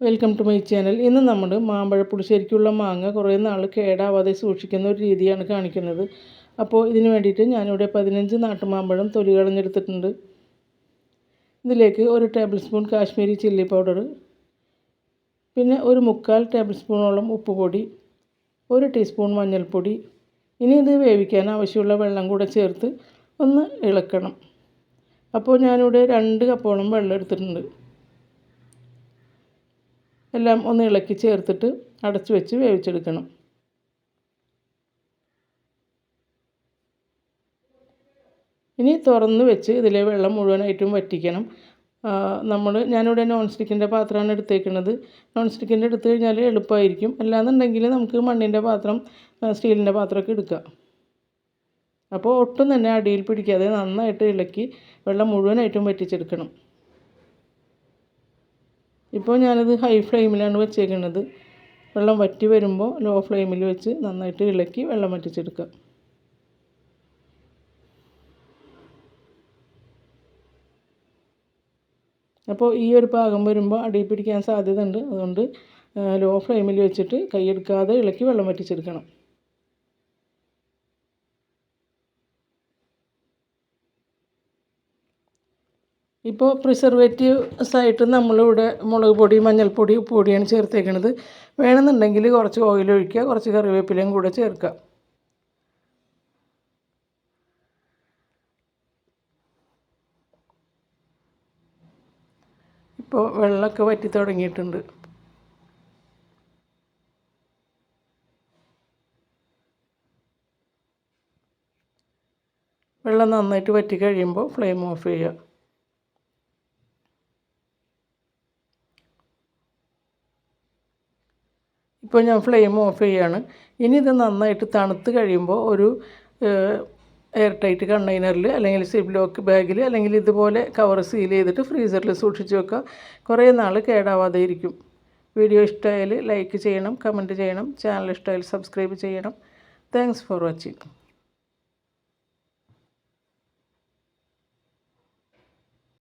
Welcome to my channel. ഇന്ന് നമ്മൾ മാമ്പഴ പുളിശ്ശേരിക്കുള്ള മാങ്ങ കുറേ നാൾ കേടാവാതെ സൂക്ഷിക്കുന്ന ഒരു രീതിയാണ് കാണിക്കുന്നത്. അപ്പോൾ ഇതിന് വേണ്ടിയിട്ട് ഞാനിവിടെ 15 നാട്ടുമാമ്പഴം തൊലി കളഞ്ഞെടുത്തിട്ടുണ്ട്. ഇതിലേക്ക് 1 table spoon Kashmiri chilli powder, പിന്നെ 1/4 ടേബിൾ സ്പൂണോളം ഉപ്പുപൊടി, 1 ടീസ്പൂൺ മഞ്ഞൾപ്പൊടി. ഇനി ഇത് വേവിക്കാൻ ആവശ്യമുള്ള വെള്ളം കൂടെ ചേർത്ത് ഒന്ന് ഇളക്കണം. അപ്പോൾ ഞാനിവിടെ 2 കപ്പോളം വെള്ളം എടുത്തിട്ടുണ്ട്. എല്ലാം ഒന്ന് ഇളക്കി ചേർത്തിട്ട് അടച്ചു വെച്ച് വേവിച്ചെടുക്കണം. ഇനി തുറന്ന് വെച്ച് ഇതിലെ വെള്ളം മുഴുവനായിട്ടും വറ്റിക്കണം. ഞാനിവിടെ നോൺ സ്റ്റിക്കിൻ്റെ പാത്രമാണ് എടുത്തേക്കുന്നത്. നോൺ സ്റ്റിക്കിൻ്റെ എടുത്തു കഴിഞ്ഞാൽ എളുപ്പമായിരിക്കും. അല്ലാന്നുണ്ടെങ്കിൽ നമുക്ക് മണ്ണിൻ്റെ പാത്രം, സ്റ്റീലിൻ്റെ പാത്രമൊക്കെ എടുക്കാം. അപ്പോൾ ഒട്ടും തന്നെ അടിയിൽ പിടിക്കാതെ നന്നായിട്ട് ഇളക്കി വെള്ളം മുഴുവനായിട്ടും വറ്റിച്ചെടുക്കണം. ഇപ്പോൾ ഞാനത് ഹൈ ഫ്ലെയിമിലാണ് വെച്ചേക്കുന്നത്. വെള്ളം വറ്റി വരുമ്പോൾ ലോ ഫ്ലെയിമിൽ വെച്ച് നന്നായിട്ട് ഇളക്കി വെള്ളം വറ്റിച്ചെടുക്കുക. അപ്പോൾ ഈ ഒരു പാകം വരുമ്പോൾ അടിയിൽ പിടിക്കാൻ സാധ്യതയുണ്ട്. അതുകൊണ്ട് ലോ ഫ്ലെയിമിൽ വെച്ചിട്ട് കൈയെടുക്കാതെ ഇളക്കി വെള്ളം വറ്റിച്ചെടുക്കണം. ഇപ്പോൾ പ്രിസർവേറ്റീവ്സ് ആയിട്ട് നമ്മളിവിടെ മുളക് പൊടി, മഞ്ഞൾപ്പൊടി, ഉപ്പുപൊടിയാണ് ചേർത്തേക്കുന്നത്. വേണമെന്നുണ്ടെങ്കിൽ കുറച്ച് ഓയിൽ ഒഴിക്കുക, കുറച്ച് കറിവേപ്പിലയും കൂടെ ചേർക്കുക. ഇപ്പോൾ വെള്ളമൊക്കെ വറ്റി തുടങ്ങിയിട്ടുണ്ട്. വെള്ളം നന്നായിട്ട് വറ്റി കഴിയുമ്പോൾ ഫ്ലെയിം ഓഫ് ചെയ്യുക. ഇപ്പോൾ ഞാൻ ഫ്ലെയിം ഓഫ് ചെയ്യുകയാണ്. ഇനി ഇത് നന്നായിട്ട് തണുത്ത് കഴിയുമ്പോൾ ഒരു എയർ ടൈറ്റ് കണ്ടെയ്നറിൽ അല്ലെങ്കിൽ സിപ്പ് ലോക്ക് ബാഗിൽ അല്ലെങ്കിൽ ഇതുപോലെ കവർ സീൽ ചെയ്തിട്ട് ഫ്രീസറിൽ സൂക്ഷിച്ച് വെക്കുക. കുറേ നാൾ കേടാവാതെ ഇരിക്കും. വീഡിയോ ഇഷ്ടമായാൽ ലൈക്ക് ചെയ്യണം, കമൻറ്റ് ചെയ്യണം. ചാനൽ ഇഷ്ടമായാൽ സബ്സ്ക്രൈബ് ചെയ്യണം. Thanks for watching.